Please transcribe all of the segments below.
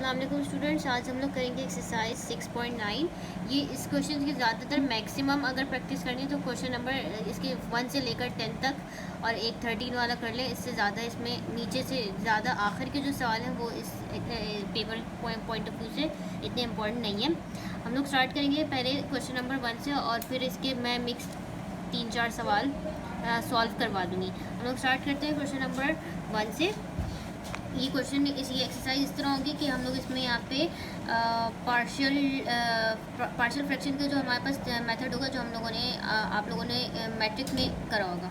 अस्सलाम वालेकुम स्टूडेंट्स, आज हम लोग करेंगे एक्सरसाइज 6.9। ये इस क्वेश्चन की ज़्यादातर मैक्सिमम अगर प्रैक्टिस करनी है तो क्वेश्चन नंबर इसके 1 से लेकर 10 तक और एक 13 वाला कर लें। इससे ज़्यादा इसमें नीचे से ज़्यादा आखिर के जो सवाल हैं वो इस पेपर पॉइंट ऑफ व्यू से इतने इम्पोर्टेंट नहीं है। हम लोग स्टार्ट करेंगे पहले क्वेश्चन नंबर 1 से और फिर इसके मैं मिक्स 3-4 सवाल सॉल्व करवा दूँगी। हम लोग स्टार्ट करते हैं क्वेश्चन नंबर 1 से। ये क्वेश्चन ये एक्सरसाइज इस तरह होगी कि हम लोग इसमें यहाँ पे पार्शियल फ्रैक्शन का जो हमारे पास मेथड होगा जो हम लोगों ने आप लोगों ने मैट्रिक में करा होगा।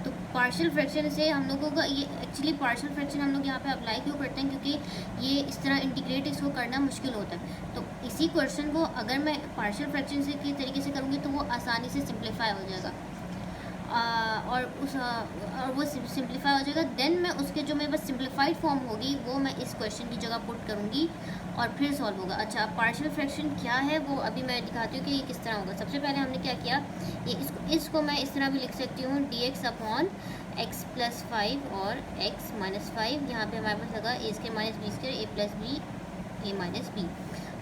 तो पार्शियल फ्रैक्शन से हम लोगों का ये एक्चुअली पार्शियल फ्रैक्शन हम लोग यहाँ पे अप्लाई क्यों करते हैं, क्योंकि ये इस तरह इंटीग्रेट इसको करना मुश्किल होता है। तो इसी क्वेश्चन को अगर मैं पार्शियल फ्रैक्शन से के तरीके से करूँगी तो वो आसानी से सिंप्लीफाई हो जाएगा और वो सिंप्लीफाई हो जाएगा। देन मैं उसके जो मेरे पास सिंप्लीफाइड फॉर्म होगी वो मैं इस क्वेश्चन की जगह पुट करूँगी और फिर सॉल्व होगा। अच्छा, पार्शियल फ्रैक्शन क्या है वो अभी मैं दिखाती हूँ कि ये किस तरह होगा। सबसे पहले हमने क्या किया, ये इसको मैं इस तरह भी लिख सकती हूँ dx अपॉन x + 5 और x - 5। यहाँ पे हमारे पास लगा a² - b² a + b a - b।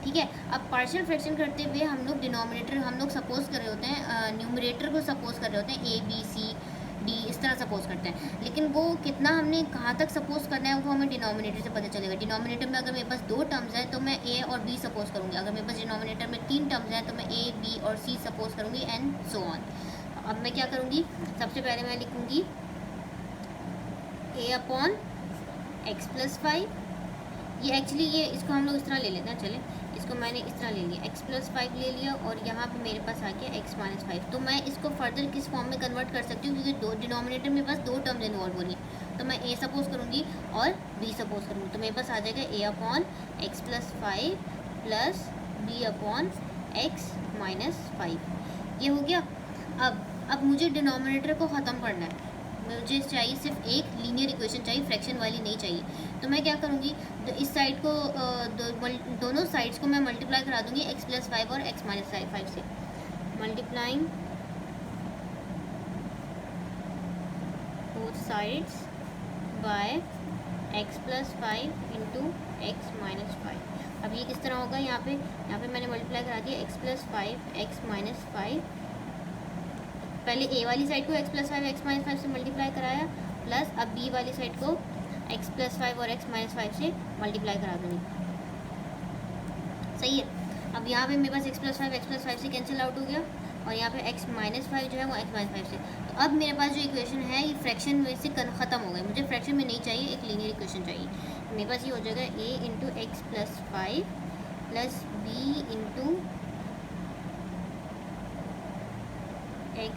ठीक है। अब पार्शियल फ्रैक्शन करते हुए हम लोग डिनोमिनेटर हम लोग सपोज कर रहे होते हैं, न्यूमरेटर को सपोज कर रहे होते हैं a b c d इस तरह सपोज करते हैं। लेकिन वो कितना हमने कहाँ तक सपोज करना है वो हमें डिनोमिनेटर से पता चलेगा। डिनोमिनेटर में अगर मेरे पास 2 टर्म्स हैं तो मैं a और b सपोज करूँगी। अगर मेरे पास डिनोमिनेटर में 3 टर्म्स हैं तो मैं a b और c सपोज करूँगी एंड सो ऑन। अब मैं क्या करूँगी, सबसे पहले मैं लिखूँगी a अपॉन x + 5। ये एक्चुअली ये इसको हम लोग इस तरह ले लेते हैं। चले, इसको मैंने इस तरह ले लिया, x + 5 ले लिया और यहाँ पे मेरे पास आ गया x - 5। तो मैं इसको फर्दर किस फॉर्म में कन्वर्ट कर सकती हूँ, क्योंकि डिनोमिनेटर में बस 2 टर्म्स इन्वॉल्व हो रही है। तो मैं a सपोज करूँगी और b सपोज करूँगी। तो मेरे पास आ जाएगा a upon x + 5 plus b upon x - 5। ये हो गया। अब मुझे डिनोमिनेटर को ख़त्म करना है। मुझे चाहिए सिर्फ एक लीनियर इक्वेशन चाहिए, फ्रैक्शन वाली नहीं चाहिए। तो मैं क्या करूँगी, तो इस साइड को दोनों साइड्स को मैं मल्टीप्लाई करा दूँगी x + 5 और x - 5 से। Multiplying both sides by x + 5 into x - 5। अब ये किस तरह होगा, यहाँ पे मैंने मल्टीप्लाई करा दिया x + 5 x - 5। पहले a वाली साइड को x + 5 x - 5 से मल्टीप्लाई कराया, प्लस अब b वाली साइड को x + 5 और x - 5 से मल्टीप्लाई करा दूँगी। सही है। अब यहाँ पे मेरे पास x + 5 x + 5 से कैंसिल आउट हो गया और यहाँ पे x - 5 जो है वो x - 5 से। तो अब मेरे पास जो इक्वेशन है ये फ्रैक्शन में से ख़त्म हो गई। मुझे फ्रैक्शन में नहीं चाहिए, एक लीनियर इक्वेशन चाहिए। मेरे पास ये हो जाएगा a into x + 5 plus b into x,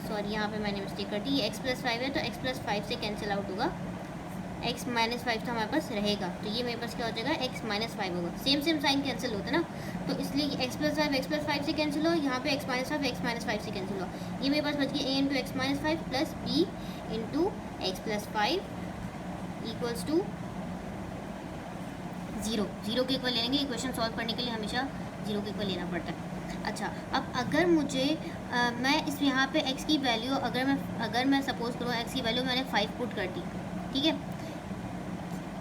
sorry यहाँ पे मैंने मिस्टेक कर दी। x + 5 है तो x + 5 से कैंसिल आउट होगा, x - 5 तो हमारे पास रहेगा। तो ये मेरे पास क्या हो जाएगा, x - 5 होगा। सेम साइन कैंसिल होता है ना, तो इसलिए x + 5 से कैंसिल हो, यहाँ पे x - 5 x - 5 से कैंसिल हो। ये मेरे पास बच गया a into x - 5 plus b into x + 5 equals to 0 के इक्वल लेंगे। इक्वेशन सॉल्व करने के लिए हमेशा 0 के इक्वल लेना पड़ता है। अच्छा, अब अगर मुझे मैं इस यहाँ पे x की वैल्यू अगर मैं सपोज करूँ x की वैल्यू मैंने 5 पुट कर दी, ठीक है।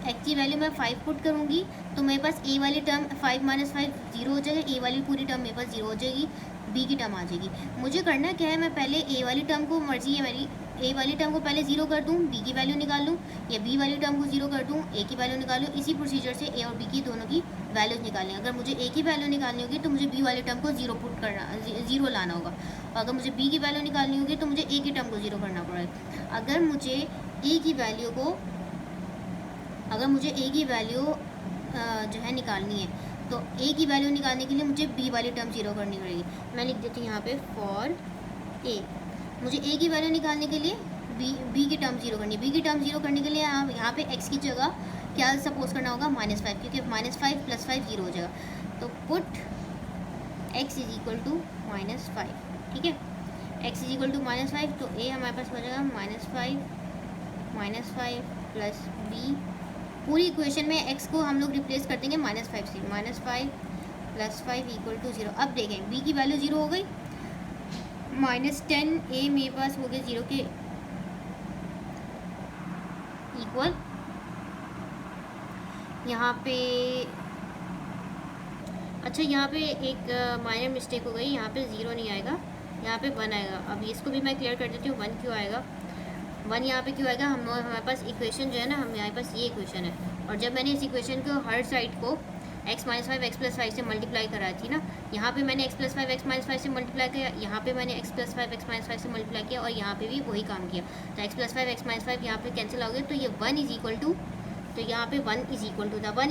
x की वैल्यू मैं 5 पुट करूँगी तो मेरे पास a वाली टर्म 5 - 5 0 हो जाएगा, a वाली पूरी टर्म मेरे पास 0 हो जाएगी, b की टर्म आ जाएगी। मुझे करना क्या है, मैं पहले a वाली टर्म को, मर्जी है मेरी, a वाली टर्म को पहले 0 कर दूँ, b की वैल्यू निकाल लूँ, या b वाली टर्म को 0 कर दूँ, a की वैल्यू निकाल लूँ। इसी प्रोसीजर से a और b की दोनों की वैल्यूज निकालनी है। अगर मुझे a की वैल्यू निकालनी होगी तो मुझे b वाली टर्म को 0 लाना होगा, और अगर मुझे b की वैल्यू निकालनी होगी तो मुझे a की टर्म को 0 करना पड़ेगा। अगर मुझे a की वैल्यू जो है निकालनी है तो a की वैल्यू निकालने के लिए मुझे b वाली टर्म 0 करनी पड़ेगी। मैं लिख देती हूँ यहाँ पे फॉर a। मुझे a की वैल्यू निकालने के लिए b की टर्म 0 करनी है। b की टर्म 0 करने के लिए यहाँ पे x की जगह क्या सपोज करना होगा, -5, क्योंकि -5 + 5 0 हो जाएगा। तो पुट x = -5, ठीक है। x = -5 तो a हमारे पास हो जाएगा -5 प्लस b। पूरी इक्वेशन में x को हम लोग रिप्लेस कर देंगे -5 से, -5 + 5 = 0। अब देखें b की वैल्यू 0 हो गई, -10 a मेरे पास हो गया 0 के इक्वल। यहाँ पे अच्छा, यहाँ पे एक माइनर मिस्टेक हो गई, यहाँ पे 0 नहीं आएगा, यहाँ पे 1 आएगा। अब इसको भी मैं क्लियर कर देती हूँ, 1 क्यों आएगा, 1 यहाँ पे क्यों आएगा, हमारे पास इक्वेशन जो है ना, हमारे पास ये इक्वेशन है, और जब मैंने इस इक्वेशन को हर साइड को x - 5 x + 5 से मल्टीप्लाई कराई थी ना, यहाँ पे मैंने x + 5 x - 5 से मल्टीप्लाई किया, यहाँ पे मैंने x + 5 x - 5 से मल्टीप्लाई किया, और यहाँ पे भी वही काम किया। तो x + 5 x - 5 यहाँ पे कैंसिल हो गया, तो ये 1 इज इक्वल टू, तो यहाँ पे 1 इज इक्वल टू था, 1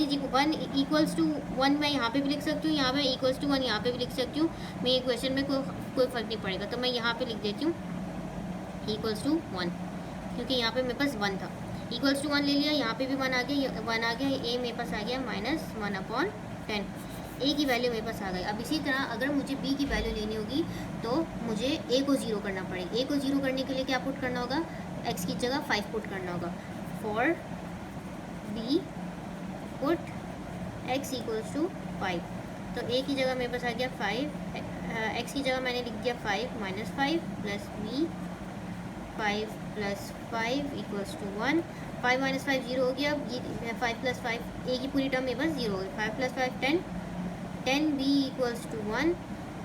इक्वल्स टू 1 मैं यहाँ पे भी लिख सकती हूँ, यहाँ पे इक्वल्स टू 1 यहाँ पे भी लिख सकती हूँ। मैं इक्वेशन में कोई फ़र्क नहीं पड़ेगा, तो मैं यहाँ पे लिख देती हूँ इक्वल्स टू 1, क्योंकि यहाँ पे मेरे पास 1 था। इक्वल्स टू 1 ले लिया, यहाँ पे भी 1 आ गया, 1 आ गया, ए मेरे पास आ गया -1/10, ए की वैल्यू मेरे पास आ गई। अब इसी तरह अगर मुझे बी की वैल्यू लेनी होगी तो मुझे ए को 0 करना पड़ेगा। ए को 0 करने के लिए क्या पुट करना होगा, एक्स की जगह 5 पुट करना होगा। For b put x equals to 5, तो ए की जगह मेरे पास आ गया 5, एक्स की जगह मैंने लिख दिया 5 - 5 प्लस बी 5 + 5 इक्वल्स टू 1, 5 - 5 0 हो गया, 5 + 5 ए की पूरी टर्म मेरे पास 0 हो गई, 5 + 5 10, 10 बी इक्वल्स टू 1,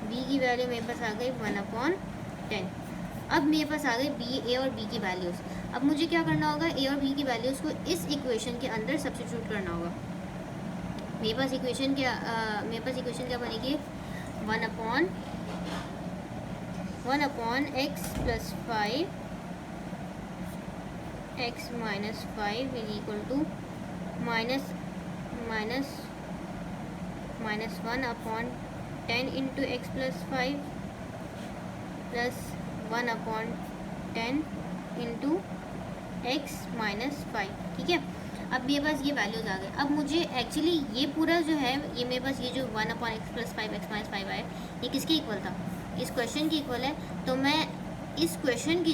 बी की वैल्यू मेरे पास आ गई 1/10। अब मेरे पास आ गई बी, ए और बी की वैल्यूज़। अब मुझे क्या करना होगा, ए और बी की वैल्यूज़ को इस इक्वेशन के अंदर सब्स्टिट्यूट करना होगा। मेरे पास इक्वेशन क्या बनेगी, 1/x + 5 x - 5 is equal to -1/10 into x + 5 plus 1/10 into x - 5, ठीक है। अब मेरे पास ये वैल्यूज़ आ गए। अब मुझे एक्चुअली ये पूरा जो है, ये मेरे पास ये जो 1/x + 5 x - 5 आए, ये किसके इक्वल था, इस क्वेश्चन के इक्वल है। तो मैं इस क्वेश्चन की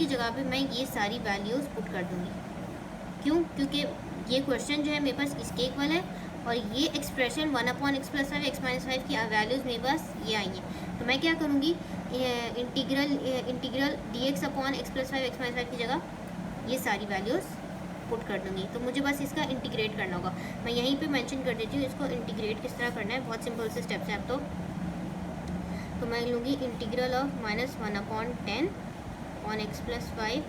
जगह पे मैं ये सारी वैल्यूज़ पुट कर दूँगी। क्यों, क्योंकि ये क्वेश्चन जो है मेरे पास इसके इक्वल है, और ये एक्सप्रेशन 1/x + 5 x - 5 की वैल्यूज़ मेरे पास ये आई हैं। तो मैं क्या करूँगी, इंटीग्रल dx/x + 5 x - 5 की जगह ये सारी वैल्यूज़ पुट कर दूँगी। तो मुझे बस इसका इंटीग्रेट करना होगा। मैं यहीं पे मेंशन कर देती हूँ इसको इंटीग्रेट किस तरह करना है, बहुत सिंपल से स्टेप्स हैं। अब तो मैं लूँगी इंटीग्रल ऑफ -1/10 ऑन x + 5।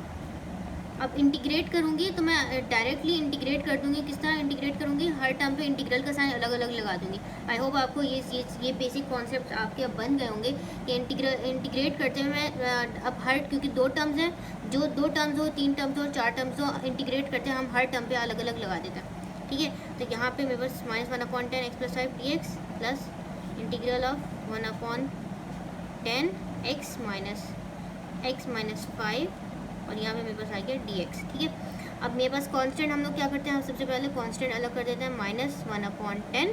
अब इंटीग्रेट करूँगी तो मैं डायरेक्टली इंटीग्रेट कर दूँगी। किस तरह इंटीग्रेट करूँगी, हर टर्म पे इंटीग्रल का साइन अलग अलग लगा दूँगी। आई होप आपको ये बेसिक कॉन्सेप्ट आपके अब बन गए होंगे कि इंटीग्रेट करते हुए मैं अब हर, क्योंकि 2 टर्म्स हैं, जो 2 टर्म्स हो, 3 टर्म्स हो, 4 टर्म्स हो, इंटीग्रेट करते हैं हम हर टर्म पे अलग अलग लगा देते हैं, ठीक है। तो यहाँ पे मेरे पास -1/10 x + 5 dx plus integral of 1/10 x - 5, और यहाँ पे मेरे पास आ गया dx, ठीक है। अब मेरे पास कांस्टेंट, हम लोग क्या करते हैं, सबसे पहले कांस्टेंट अलग कर देते हैं, -1/10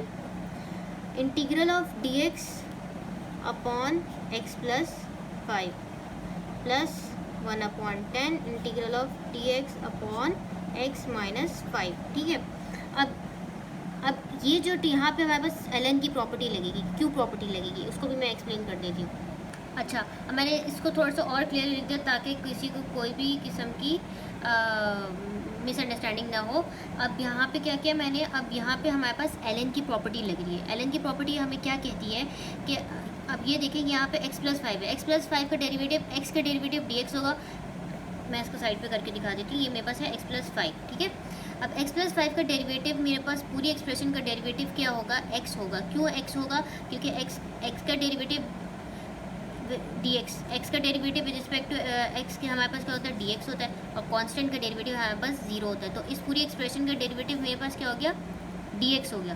integral of dx upon x + 5 plus 1/10 integral of dx upon x - 5, ठीक है। अब ये जो यहाँ पे हमारे पास ln की प्रॉपर्टी लगेगी, क्यों प्रॉपर्टी लगेगी, उसको भी मैं एक्सप्लेन कर देती हूँ। अच्छा, अब मैंने इसको थोड़ा सा और क्लियर लिख दिया ताकि किसी को कोई भी किस्म की मिसअंडरस्टैंडिंग ना हो। अब यहाँ पे क्या किया मैंने, अब यहाँ पे हमारे पास ln की प्रॉपर्टी लग रही है। ln की प्रॉपर्टी हमें क्या कहती है कि अब ये देखिए यहाँ पे x + 5 है, x + 5 का डेरिवेटिव, x का डेरिवेटिव dx होगा। मैं इसको साइड पे करके दिखा देती हूँ, ये मेरे पास है x + 5, ठीक है। अब x + 5 का डेरिवेटिव, मेरे पास पूरी एक्सप्रेशन का डेरिवेटिव क्या होगा, x होगा। क्यों x होगा, क्योंकि x का डेरिवेटिव dx, x का derivative with respect to x के हमारे पास क्या होता है, dx होता है, और कांस्टेंट का डेरिवेटिव हमारे पास 0 होता है। तो इस पूरी एक्सप्रेशन का डेरिवेटिव मेरे पास क्या हो गया, dx हो गया।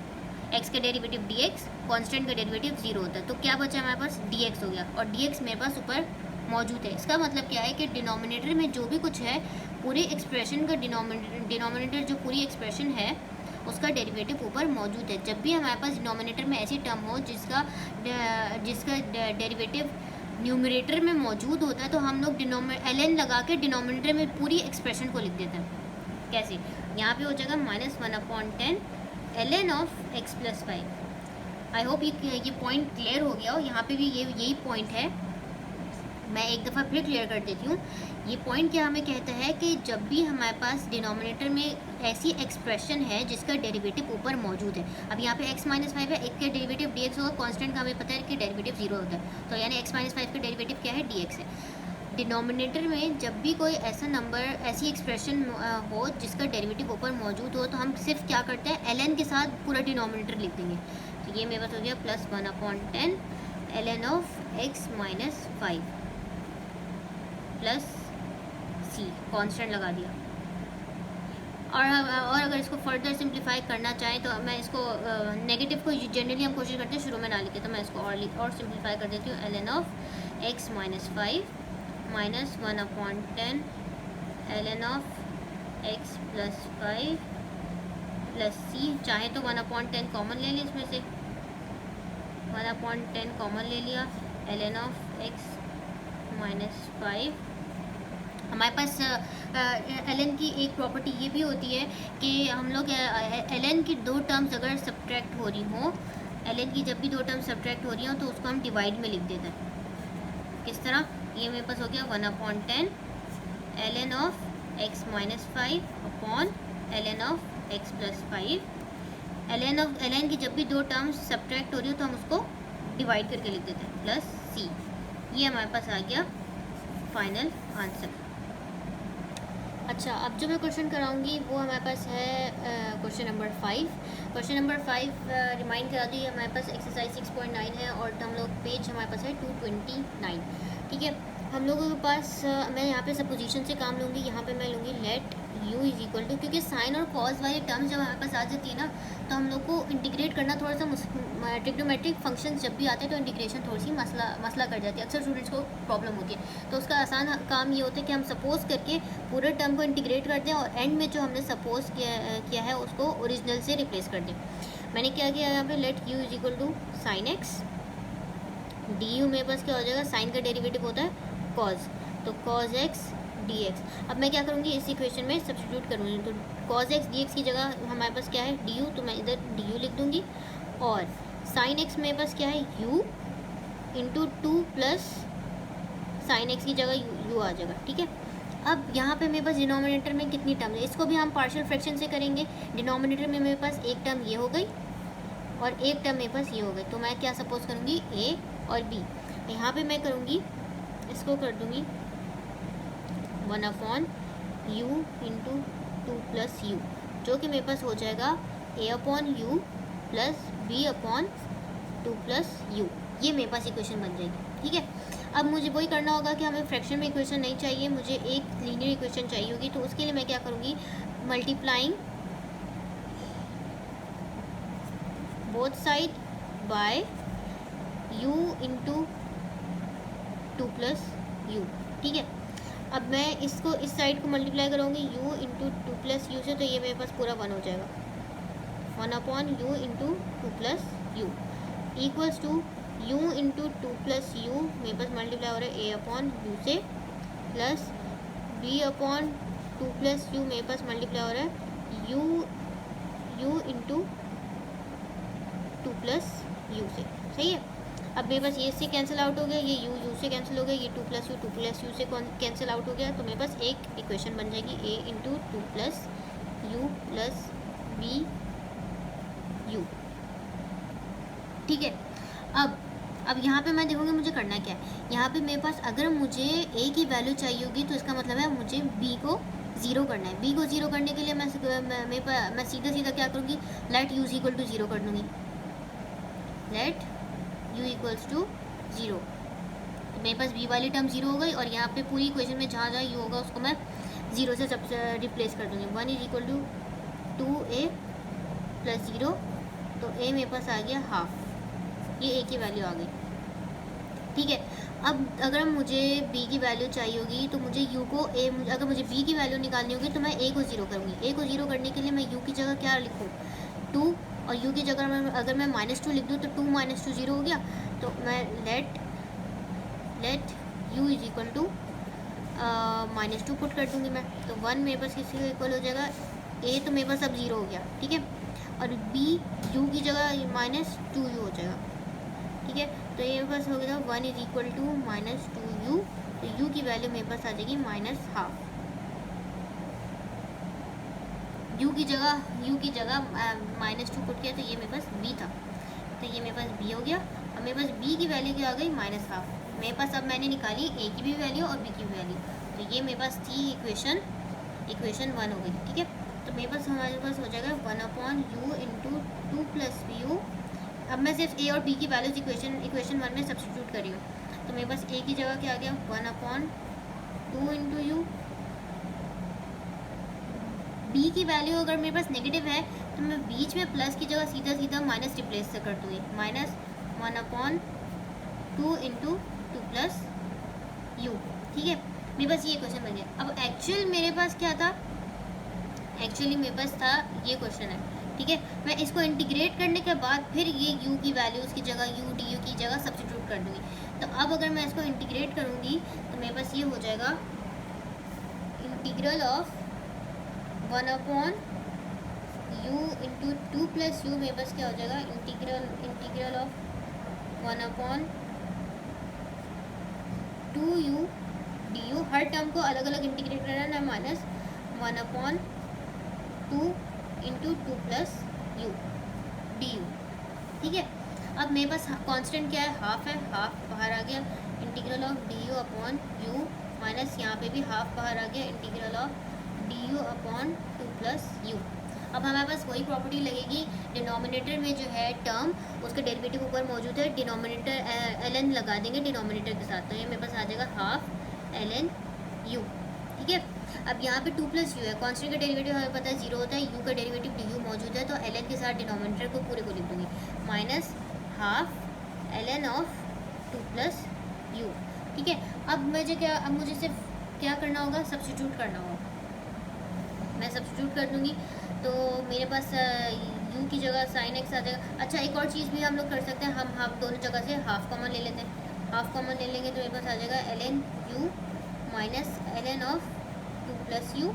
x का डेरिवेटिव dx, कांस्टेंट का डेरिवेटिव 0 होता है, तो क्या बचा हमारे पास, dx हो गया, और dx मेरे पास ऊपर मौजूद है। इसका मतलब क्या है कि डिनोमिनेटर में जो भी कुछ है, पूरे एक्सप्रेशन का डिनोमिनेटर जो पूरी एक्सप्रेशन है उसका डेरिवेटिव ऊपर मौजूद है। जब भी हमारे पास डिनोमिनेटर में ऐसी टर्म हो जिसका डेरिवेटिव न्यूमरेटर में मौजूद होता है, तो हम लोग ln लगा के डिनोमिनेटर में पूरी एक्सप्रेशन को लिख देते हैं। कैसे, यहाँ पे हो जाएगा -1/10 ln of x + 5। I hope ये पॉइंट क्लियर हो गया हो। यहाँ पे भी यही पॉइंट है मैं एक दफ़ा फिर क्लियर कर देती हूँ। ये पॉइंट क्या हमें कहता है कि जब भी हमारे पास डिनोमिनेटर में ऐसी एक्सप्रेशन है जिसका डेरिवेटिव ऊपर मौजूद है, अब यहाँ पे x माइनस 5 है, एक का डेरिवेटिव dx होगा, कांस्टेंट का हमें पता है कि डेरिवेटिव 0 होता है, तो यानी x माइनस 5 का डेरिवेटिव क्या है, dx है। डिनोमिनेटर में जब भी कोई ऐसा नंबर, ऐसी एक्सप्रेशन हो जिसका डेरिवेटिव ऊपर मौजूद हो, तो हम सिर्फ क्या करते हैं, ln के साथ पूरा डिनोमिनेटर लिख देंगे। तो ये मेरे पास हो गया plus 1/10 ln of x minus 5 plus c, constant लगा दिया। और अगर इसको फर्दर सिंप्लीफाई करना चाहें तो मैं इसको नेगेटिव को जनरली हम कोशिश करते हैं शुरू में ना लिखे, तो मैं इसको और सिंप्लीफाई कर देती हूँ। ln of x minus 5 minus 1/10 ln of x plus 5 plus c। चाहे तो 1/10 कॉमन ले लिया, इसमें से 1/10 कॉमन ले लिया, ln ऑफ x माइनस 5। हमारे पास ln की एक प्रॉपर्टी ये भी होती है कि हम लोग ln की दो टर्म्स अगर सब्ट्रैक्ट हो रही हों, ln की जब भी दो टर्म्स सब्ट्रैक्ट हो रही हों तो उसको हम डिवाइड में लिख देते हैं। किस तरह, ये मेरे पास हो गया 1/10 ln of x minus 5 upon ln of x plus 5। ln की जब भी दो टर्म्स सब्ट्रैक्ट हो रही हो तो हम उसको डिवाइड करके लिख देते हैं, प्लस c। ये हमारे पास आ गया फाइनल आंसर। अच्छा, अब जो मैं क्वेश्चन कराऊंगी वो हमारे पास है question number 5। Question number 5 remind करा दी, हमारे पास एक्सरसाइज 6.9 है और हम लोग पेज हमारे पास है 229। ठीक है, हम लोगों के पास मैं यहाँ पे सपोजिशन से काम लूँगी। यहाँ पे मैं लूँगी let u is equal to, क्योंकि साइन और कॉज वाली टर्म्स जब हमारे पास आ जाती है ना, तो हम लोग को इंटीग्रेट करना थोड़ा सा ट्रिग्नोमेट्रिक फंक्शंस जब भी आते हैं तो इंटीग्रेशन थोड़ी सी मसला कर जाती है, अक्सर स्टूडेंट्स को प्रॉब्लम होती है। तो उसका आसान काम ये होता है कि हम सपोज करके पूरे टर्म को इंटीग्रेट कर दें और एंड में जो हमने सपोज किया है उसको ओरिजिनल से रिप्लेस कर दें। मैंने क्या किया यहाँ पे, let u is equal to sine x, d u मेरे पास क्या हो जाएगा, साइन का डेरिवेटिव होता है कॉज, तो कॉज एक्स dx। अब मैं क्या करूँगी, इस इक्वेशन में सब्स्टिट्यूट करूँगी, तो cos x dx की जगह हमारे पास क्या है du, तो मैं इधर du लिख दूँगी, और sin x मेरे पास क्या है u into 2 plus sine x की जगह u आ जाएगा। ठीक है, अब यहाँ पे मेरे पास डिनोमिनेटर में कितनी टर्म है, इसको भी हम पार्शियल फ्रैक्शन से करेंगे। डिनोमिनेटर में मेरे पास एक टर्म ये हो गई और एक टर्म मेरे पास ये हो गई, तो मैं क्या सपोज करूँगी a और b। यहाँ पे मैं करूँगी, इसको कर दूँगी 1/u इंटू 2 प्लस u, जो कि मेरे पास हो जाएगा a/u plus b/2 plus u। ये मेरे पास इक्वेशन बन जाएगी। ठीक है, अब मुझे वही करना होगा कि हमें फ्रैक्शन में इक्वेशन नहीं चाहिए, मुझे एक लीनियर इक्वेशन चाहिए होगी। तो उसके लिए मैं क्या करूँगी, multiplying both side by u into 2 plus u। ठीक है, अब मैं इसको इस साइड को मल्टीप्लाई करूँगी u इंटू 2 प्लस यू से, तो ये मेरे पास पूरा 1 हो जाएगा, 1/u into 2 plus u equals to u into 2 plus u मेरे पास मल्टीप्लाई हो रहा है a/u से, प्लस b/2 प्लस यू मेरे पास मल्टीप्लाई हो रहा है u इंटू 2 प्लस यू से। सही है, अब मेरे पास ये इससे कैंसिल आउट हो गया, ये u से कैंसिल हो गया, ये 2 प्लस यू से कैंसिल आउट हो गया, तो मेरे पास एक इक्वेशन बन जाएगी a into 2 plus u plus b u. ठीक है, अब यहाँ पे मैं देखूँगी मुझे करना क्या है। यहाँ पे मेरे पास अगर मुझे a की वैल्यू चाहिए होगी तो इसका मतलब है मुझे b को 0 करना है। b को 0 करने के लिए मैं सीधा क्या करूँगी, लेट u इक्वल टू 0 कर दूँगी, लेट u इक्वल्स टू 0। तो मेरे पास b वाली टर्म 0 हो गई और यहाँ पे पूरी इक्वेशन में जहाँ जहाँ u होगा उसको मैं 0 से सब रिप्लेस कर दूँगी। 1 is equal to 2a plus 0, तो a मेरे पास आ गया हाफ, ये a की वैल्यू आ गई। ठीक है, अब अगर मुझे b की वैल्यू चाहिए होगी तो मुझे u को अगर मुझे b की वैल्यू निकालनी होगी तो मैं a को 0 करूँगी। a को 0 करने के लिए मैं u की जगह क्या लिखूँ, 2, और u की जगह अगर मैं -2 लिख दूँ तो 2 - 2 0 हो गया। तो मैं let u is equal to -2 put कर दूँगी मैं, तो 1 मेरे पास किसके इक्वल हो जाएगा, a तो मेरे पास अब 0 हो गया। ठीक है, और b u की जगह -2u हो जाएगा। ठीक है, तो ये मेरे पास हो गया 1 इज इक्वल टू -2u तो u की वैल्यू मेरे पास आ जाएगी -12। u की जगह -2 पुट किया तो ये मेरे पास b था, तो ये मेरे पास b हो गया। अब मेरे पास b की वैल्यू क्या आ गई -12। मेरे पास अब मैंने निकाली a की भी वैल्यू और b की भी वैल्यू, तो ये मेरे पास थी इक्वेशन 1 हो गई। ठीक है, तो मेरे पास हमारे पास हो जाएगा 1/u इंटू 2 + u। अब मैं सिर्फ a और b की वैल्यूज इक्वेशन 1 में सब्सटीट्यूट कर रही हूँ, तो मेरे पास a की जगह क्या आ गया 1/2 इंटू यू। b की वैल्यू अगर मेरे पास नेगेटिव है तो मैं बीच में प्लस की जगह सीधा सीधा माइनस रिप्लेस कर दूँगी, -1/2 इंटू 2 + u। ठीक है, मेरे पास ये क्वेश्चन बन गया। अब एक्चुअल मेरे पास क्या था, एक्चुअली मेरे पास था ये क्वेश्चन है। ठीक है, मैं इसको इंटीग्रेट करने के बाद फिर ये u की वैल्यूज़ की जगह u du की जगह सब्स्टिट्यूट कर दूँगी। तो अब अगर मैं इसको इंटीग्रेट करूँगी तो मेरे पास ये हो जाएगा integral of 1/u into 2 + u। मेरे पास क्या हो जाएगा integral of 1/2u du। Her term को अलग अलग इंटीग्रेट करना ना, -1/2 इंटू 2 + u du। ठीक है, अब मेरे पास कांस्टेंट क्या है, हाफ है, हाफ बाहर आ गया, इंटीग्रल ऑफ du/u माइनस यहाँ पे भी हाफ बाहर आ गया, इंटीग्रल ऑफ du/2 + u। अब हमारे पास वही प्रॉपर्टी लगेगी, डिनोमिनेटर में जो है टर्म उसका डेरिवेटिव ऊपर मौजूद है, डिनोमिनेटर ln लगा देंगे डिनोमिनेटर के साथ, तो ये मेरे पास आ जाएगा हाफ ln u। ठीक है, अब यहाँ पे 2 + u है, कांस्टेंट का डेरिवेटिव हमें पता है 0 होता है, u का डेरिवेटिव du मौजूद है, तो ln के साथ डिनोमिनेटर को पूरे को लिख दूँगी, -12 ln ऑफ 2 + u। ठीक है, अब मुझे सिर्फ क्या करना होगा, सब्स्टिट्यूट करना होगा। मैं सब्स्टिट्यूट कर दूँगी तो मेरे पास u की जगह sin x आ जाएगा। अच्छा, एक और चीज़ भी हम लोग कर सकते हैं, हम दोनों जगह से हाफ कॉमन ले लेते हैं, हाफ कॉमन ले लेंगे तो मेरे पास आ जाएगा ln u minus ln of 2 + u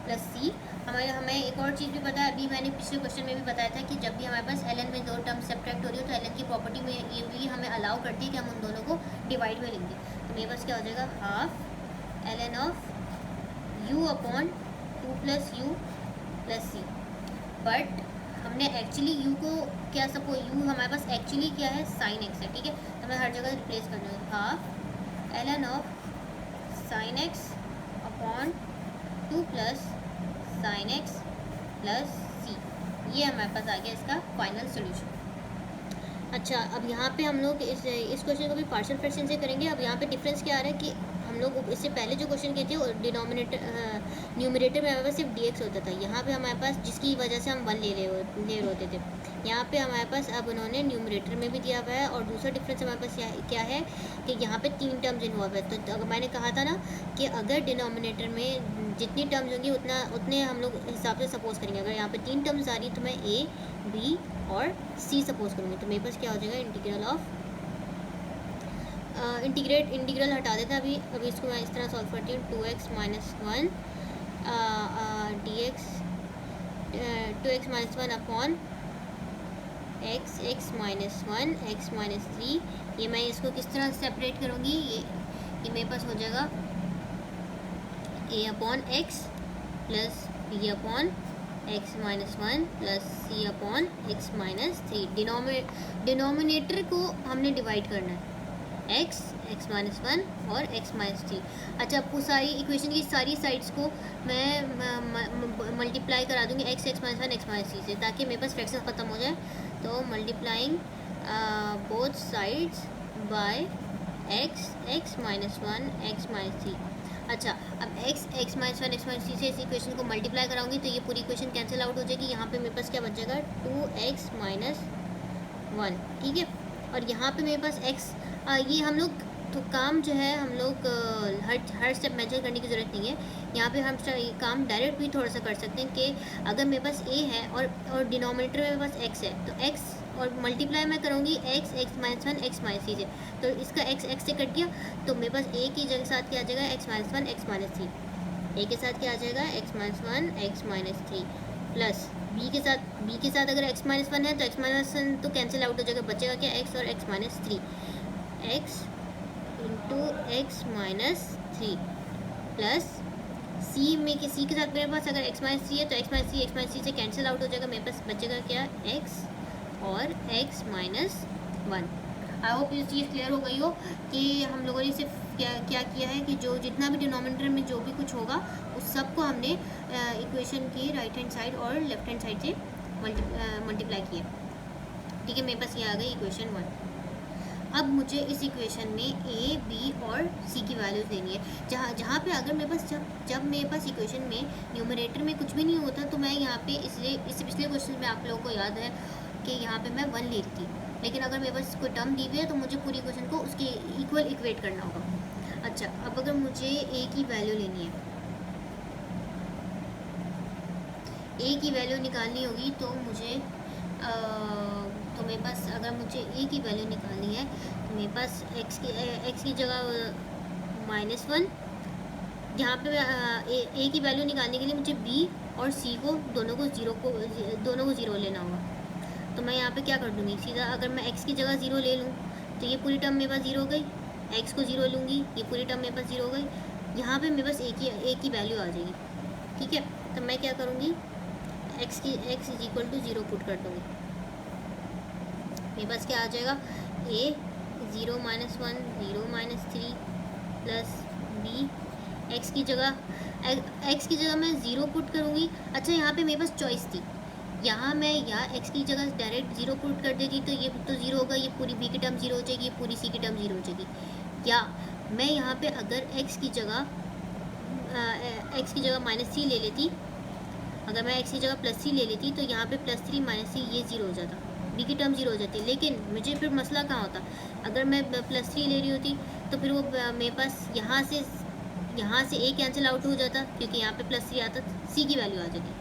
+ c। हमें एक और चीज़ भी पता है, अभी मैंने पिछले क्वेश्चन में भी बताया था कि जब भी हमारे पास ln में दो टर्म सब्ट्रैक्ट हो रही हो तो ln की प्रॉपर्टी में ये भी हमें अलाउ करती है कि हम उन दोनों को डिवाइड में लेंगे। तो मेरे पास क्या हो जाएगा half ln of u/2 + u + c। But हमने एक्चुअली u को क्या सपोज, u हमारे पास एक्चुअली क्या है sin x है। ठीक है, तो मैं हर जगह रिप्लेस कर दूँगी, half ln of sin x/2 + sin x + c। ये हमारे पास आ गया इसका फाइनल सोल्यूशन। अच्छा, अब यहाँ पे हम लोग इस क्वेश्चन को भी पार्शियल फ्रैक्शन से करेंगे। अब यहाँ पे डिफरेंस क्या आ रहा है कि हम लोग इससे पहले जो क्वेश्चन किए थे वो न्यूमरेटर में हमारे पास सिर्फ dx होता था, यहाँ पे हमारे पास जिसकी वजह से हम 1 ले रहे होते थे, यहाँ पे हमारे पास अब उन्होंने न्यूमरेटर में भी दिया हुआ है। और दूसरा डिफरेंस हमारे पास क्या है कि यहाँ पे 3 टर्म्स इन्वॉल्व है। तो अगर मैंने कहा था ना कि अगर डिनोमिनेटर में जितनी टर्म्स होंगी उतने हम लोग हिसाब से सपोज करेंगे। अगर यहाँ पे 3 टर्म्स आ रही है तो मैं a, b और c सपोज करूँगी, तो मेरे पास क्या हो जाएगा इंटीग्रल ऑफ इंटीग्रल हटा देता है अभी इसको मैं इस तरह सॉल्व करती हूँ, 2x - 1 dx 2x - 1 upon x - 1 x - 3। ये मैं इसको किस तरह सेपरेट करूँगी, ये मेरे पास हो जाएगा a/x plus b/x - 1 plus c/x - 3। Denominator को हमने डिवाइड करना है, x - 1 और x - 3। अच्छा, आपको सारी इक्वेशन की सारी साइड्स को मैं मल्टीप्लाई करा दूँगी x - 1 x - 3 से, ताकि मेरे पास फ्रैक्शन ख़त्म हो जाए। तो multiplying both sides by x - 1 x - 3। अच्छा, अब x - 1 x - 3 से इस इक्वेशन को मल्टीप्लाई कराऊंगी तो ये पूरी इक्वेशन कैंसिल आउट हो जाएगी। यहाँ पे मेरे पास क्या बच जाएगा 2x - 1। ठीक है, और यहाँ पे मेरे पास x, ये हम लोग तो काम जो है हम लोग हर स्टेप मेजर करने की ज़रूरत नहीं है। यहाँ पे हम काम डायरेक्ट भी थोड़ा सा कर सकते हैं कि अगर मेरे पास a है और डिनोमिनेटर में मेरे पास x है, तो x और मल्टीप्लाई मैं करूँगी x - 1 x - 3 से, तो इसका x से कट गया, तो मेरे पास a की जगह साथ क्या आ जाएगा x - 1 x - 3। a के साथ क्या आ जाएगा x - 1 x - 3 प्लस b के साथ अगर x - 1 है तो x - 1 तो कैंसिल आउट हो जाएगा, बचेगा क्या x और x - 3। x into x minus three plus सी में कि सी के साथ मेरे पास अगर एक्स माइनस सी है तो एक्स माइनस सी से कैंसिल आउट हो जाएगा, मेरे पास बचेगा क्या एक्स और x minus one. I hope ये चीज़ क्लियर हो गई हो कि हम लोगों ने सिर्फ क्या किया है कि जो जितना भी डिनोमिनेटर में जो भी कुछ होगा उस सब को हमने इक्वेशन की राइट हैंड साइड और लेफ्ट हैंड साइड से मल्टीप्लाई किया। ठीक है, मेरे पास ये आ गई इक्वेशन 1। अब मुझे इस इक्वेशन में ए बी और सी की वैल्यूज़ देनी है। जहाँ पे अगर मेरे पास जब मेरे पास इक्वेशन में न्यूमरेटर में कुछ भी नहीं होता तो मैं यहाँ पे इसलिए इस पिछले क्वेश्चन में आप लोगों को याद है कि यहाँ पे मैं 1 लेती, लेकिन अगर मेरे पास कोई टर्म दी हुई है तो मुझे पूरी इक्वेशन को उसके इक्वल इक्वेट करना होगा। अच्छा, अब अगर मुझे ए की वैल्यू लेनी है, ए की वैल्यू निकालनी होगी तो मुझे तो मेरे पास अगर मुझे ए की वैल्यू निकालनी है तो मेरे पास एक्स की जगह -1, यहाँ पे ए की वैल्यू निकालने के लिए मुझे बी और सी को दोनों को ज़ीरो लेना होगा। तो मैं यहाँ पे क्या कर दूँगी, सीधा अगर मैं एक्स की जगह 0 ले लूँ तो ये पूरी टर्म मेरे पास 0 हो गई, एक्स को 0 लूँगी ये पूरी टर्म मेरे पास 0 हो गई, यहाँ पे मेरे पास ए की वैल्यू आ जाएगी। ठीक है, तो मैं क्या करूँगी, x is equal to 0 put कर दूँगी, मेरे पास क्या आ जाएगा ए 0 - 1 0 - 3 प्लस बी एक्स की जगह मैं 0 पुट करूँगी। अच्छा, यहाँ पे मेरे पास चॉइस थी, यहाँ मैं एक्स की जगह डायरेक्ट 0 पुट कर देती तो ये तो 0 होगा, ये पूरी बी की टर्म 0 हो जाएगी, ये पूरी सी की टर्म 0 हो जाएगी। या मैं यहाँ पे अगर एक्स की जगह -c ले लेती, अगर मैं एक्स की जगह +c ले लेती तो यहाँ पे +3 - c ये 0 हो जाता, बी की टर्म 0 हो जाती। लेकिन मुझे फिर मसला कहाँ होता, अगर मैं +3 ले रही होती तो फिर वो मेरे पास यहाँ से ए कैंसिल आउट हो जाता, क्योंकि यहाँ पे +3 आता, सी की वैल्यू आ जाती।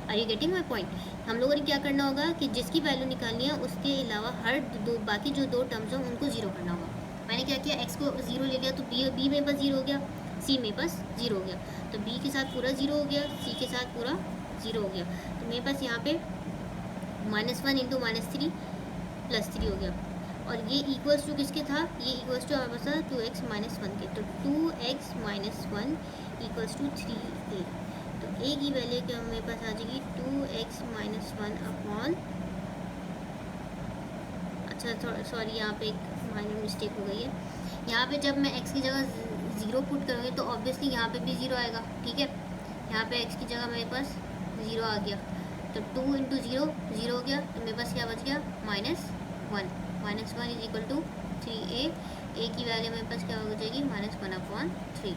Are you getting my point? हम लोगों ने क्या करना होगा कि जिसकी वैल्यू निकालनी है उसके अलावा बाकी जो 2 टर्म्स हैं उनको 0 करना होगा। मैंने क्या किया, एक्स को 0 ले लिया तो बी मेरे पास 0 हो गया, सी मेरे पास 0 हो गया, तो बी के साथ पूरा 0 हो गया, सी के साथ पूरा 0 हो गया। तो मेरे पास यहाँ पे -1 × -3 +3 हो गया, और ये इक्वल्स टू किसके था, ये इक्वल्स टू हमारे पास था 2x - 1 के, तो 2x - 1 इक्वल्स टू 3a। तो a की वैल्यू क्या मेरे पास आ जाएगी 2x - 1 अपॉन, अच्छा सॉरी यहाँ पे एक माइनर मिस्टेक हो गई है, यहाँ पे जब मैं x की जगह 0 पुट करूँगी तो ऑब्वियसली यहाँ पे भी 0 आएगा। ठीक है, यहाँ पे x की जगह मेरे पास 0 आ गया, तो 2 × 0 0 हो गया, तो मेरे पास क्या बच गया -1 is equal to 3a। a की वैल्यू मेरे पास क्या हो जाएगी -1/3।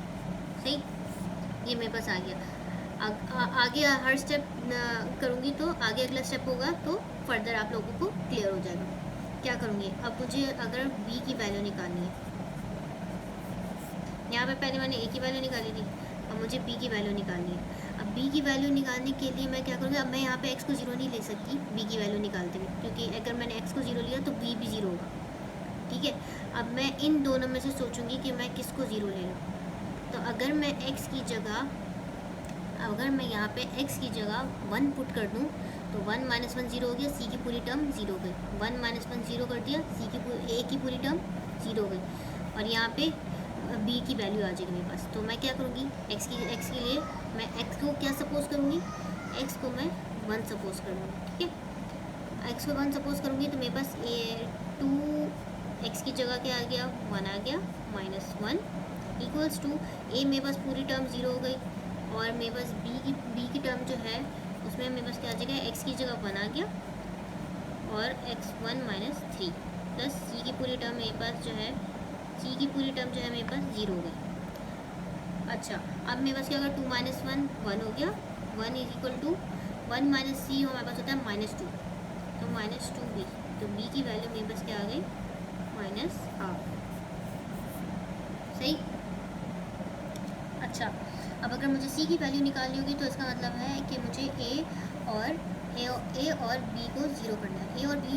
सही, ये मेरे पास आ गया। आगे हर स्टेप करूँगी तो आगे अगला स्टेप होगा तो फर्दर आप लोगों को क्लियर हो जाएगा। क्या करूँगी, अब मुझे अगर b की वैल्यू निकालनी है, यहाँ पे पहले मैंने a की वैल्यू निकाली थी, अब मुझे b की वैल्यू निकालनी है। अब b की वैल्यू निकालने के लिए मैं क्या करूँगी, अब मैं यहाँ पे x को 0 नहीं ले सकती b की वैल्यू निकालते हुए, क्योंकि अगर मैंने x को 0 लिया तो b भी 0 होगा। ठीक है, अब मैं इन दोनों में से सोचूंगी कि मैं किसको 0 ले लूँ। तो अगर मैं यहाँ पे x की जगह 1 पुट कर दूँ तो 1 - 1 0 हो गया, c की पूरी टर्म 0 हो गई, 1 - 1 0 कर दिया, a की पूरी टर्म 0 हो गई, और यहाँ पे b की वैल्यू आ जाएगी मेरे पास। तो मैं क्या करूँगी, x के लिए मैं x को क्या सपोज करूँगी, x को मैं 1 सपोज करूँगी। ठीक है, x को 1 सपोज करूँगी तो मेरे पास 2x की जगह क्या आ गया 1 आ गया, -1 इक्वल्स टू a मेरे पास पूरी टर्म 0 हो गई, और मेरे पास b की टर्म जो है उसमें मेरे पास क्या आ जाएगा, x की जगह 1 आ गया, और x1 - 3 प्लस c की पूरी टर्म मेरे पास जो है, c की पूरी टर्म जो है मेरे पास 0 हो गई। अच्छा, अब मेरे पास क्या होगा, 2 - 1 1 हो गया, 1 इज इक्वल टू 1 - c हमारे पास होता है -2, तो -2b, तो b की वैल्यू मेरे पास क्या आ गई -1/2। सही। अच्छा, अब अगर मुझे c की वैल्यू निकालनी होगी तो इसका मतलब है कि मुझे a और b को 0 करना है। a और b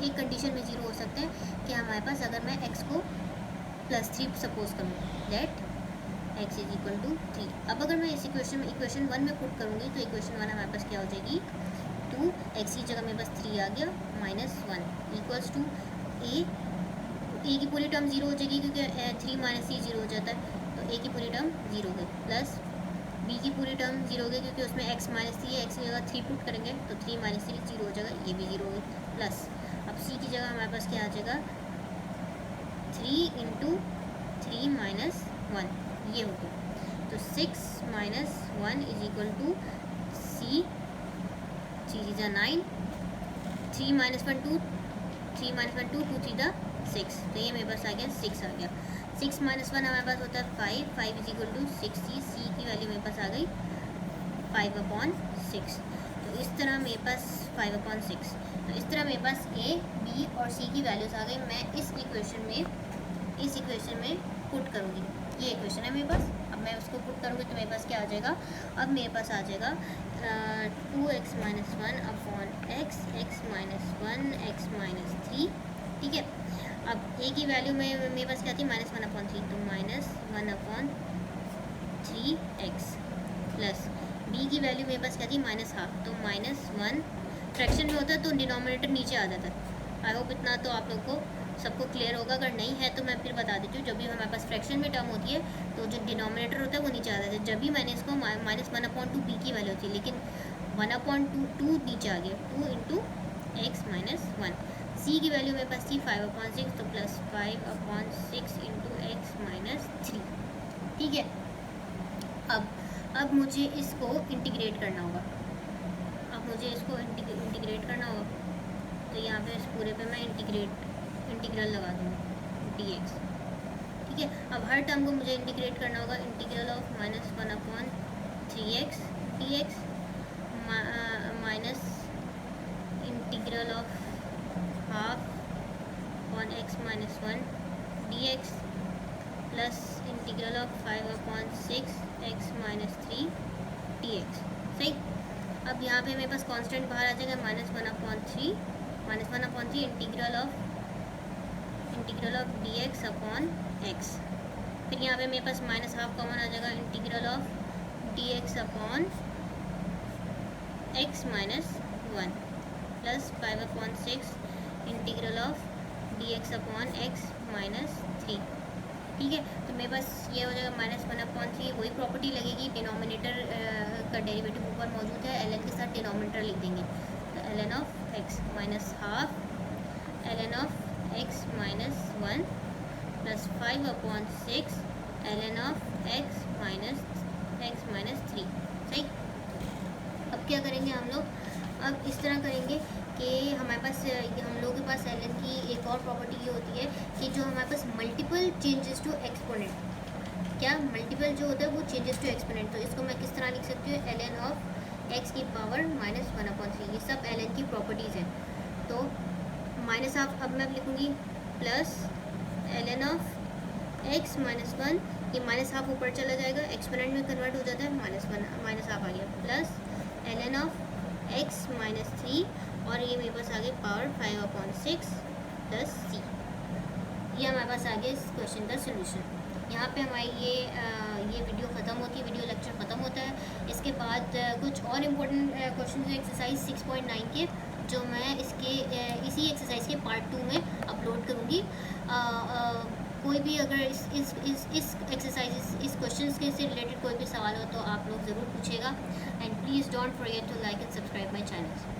एक कंडीशन में 0 हो सकते हैं कि हमारे पास, अगर मैं x को +3 सपोज करूँ, that x is equal to 3। अब अगर मैं इस इक्वेशन 1 में पुट करूँगी तो इक्वेशन 1 हमारे पास क्या हो जाएगी, 2x की जगह मेरे पास 3 आ गया, -1 इक्वल्स टू a ए की पूरी टर्म जीरो हो जाएगी क्योंकि 3 माइनस सी जीरो हो जाता है, तो ए की पूरी टर्म जीरो हो गई, प्लस बी की पूरी टर्म जीरो हो गई क्योंकि उसमें एक्स माइनस सी है, एक्स की जगह 3 पुट करेंगे तो 3 माइनस 3 जीरो हो जाएगा, ये भी जीरो हो गई, प्लस अब सी की जगह हमारे पास क्या आ जाएगा 3 इंटू 3 माइनस 1, ये हो गया, तो 6 minus 1 is equal to c, 3 is 9, 3 minus 1 2, 3 minus 1 2, 2 3 द 6, तो ये मेरे पास आ गया 6 आ गया, 6 माइनस 1 हमारे पास होता है 5, 5 इज इक्वल टू 6, सी की वैल्यू मेरे पास आ गई 5/6, तो इस तरह मेरे पास 5/6, तो इस तरह मेरे पास ए बी और सी की वैल्यूज़ आ गई। मैं इस इक्वेशन में पुट करूँगी, ये इक्वेशन है मेरे पास, अब मैं उसको पुट करूँगी तो मेरे पास क्या आ जाएगा, अब मेरे पास आ जाएगा 2x minus 1 upon x minus 1 x minus 3, ठीक है। अब ए की वैल्यू में मेरे पास क्या थी -1/3, तो -1/3x, प्लस बी की वैल्यू मेरे पास क्या थी -1/2, तो -1, फ्रैक्शन में होता है तो डिनोमिनेटर नीचे आ जाता है। आई होप इतना तो आप लोग को सबको क्लियर होगा, अगर नहीं है तो मैं फिर बता देती हूँ। जब भी हमारे पास फ्रैक्शन में टर्म होती है तो जो डिनोमिनेटर होता है वो नीचे आ जाता है। जब भी मैंने इसको -1/2 बी की वैल्यू थी, लेकिन 1/2 नीचे आ गया, 2 इंटू एक्स माइनस 1, सी की वैल्यू मेरे पास थी 5/6, तो प्लस 5/6 इंटू एक्स माइनस 3, ठीक है। अब मुझे इसको इंटीग्रेट करना होगा, तो यहाँ पे इस पूरे पे मैं इंटीग्रल लगा दूँगा dx, ठीक है। अब हर टर्म को मुझे इंटीग्रेट करना होगा, integral of -1/3x dx minus integral of half upon x minus 1 dx plus integral of 5/6 x minus 3 dx, सही। अब यहाँ पे मेरे पास कांस्टेंट बाहर आ जाएगा -1/3 integral of dx upon x, फिर यहाँ पे मेरे पास -1/2 कॉमन आ जाएगा, integral of dx upon x minus 1 plus 5/6 integral of dx upon x minus 3, ठीक है। तो मेरे पास ये हो जाएगा -1/3, वही प्रॉपर्टी लगेगी, डिनोमिनेटर का डेरिवेटिव ऊपर मौजूद है, ln के साथ डिनोमिनेटर लिख देंगे, तो ln of x minus half ln of x minus 1 plus 5/6 ln of x minus 3, सही। अब क्या करेंगे हम लोग, अब इस तरह करेंगे कि हमारे पास हम लोगों के पास ln की एक और प्रॉपर्टी ये होती है कि जो हमारे पास मल्टीपल चेंजेस टू एक्सपोनेंट, क्या मल्टीपल जो होता है वो चेंजेस टू एक्सपोनेंट, तो इसको मैं किस तरह लिख सकती हूँ, ln ऑफ x की पावर -1/3, ये सब ln की प्रॉपर्टीज़ हैं। तो -1/2 अब मैं लिखूँगी, plus ln of x minus 1, ये -1/2 ऊपर चला जाएगा, एक्सपोनेंट में कन्वर्ट हो जाता है, -1/2 आ गया, plus ln of x minus 3, और ये मेरे पास आ गई पावर 5/6 प्लस c, ये हमारे पास आ गया इस क्वेश्चन का सोल्यूशन। यहाँ पे हमारी ये वीडियो ख़त्म होती है, वीडियो लेक्चर ख़त्म होता है। इसके बाद कुछ और इम्पोर्टेंट क्वेश्चन हैं एक्सरसाइज 6.9 के, जो मैं इसी एक्सरसाइज के पार्ट 2 में अपलोड करूँगी। कोई भी अगर इस एक्सरसाइज इस क्वेश्चन के से रिलेटेड कोई भी सवाल हो तो आप लोग ज़रूर पूछेगा, and please don't forget to like and subscribe my channel.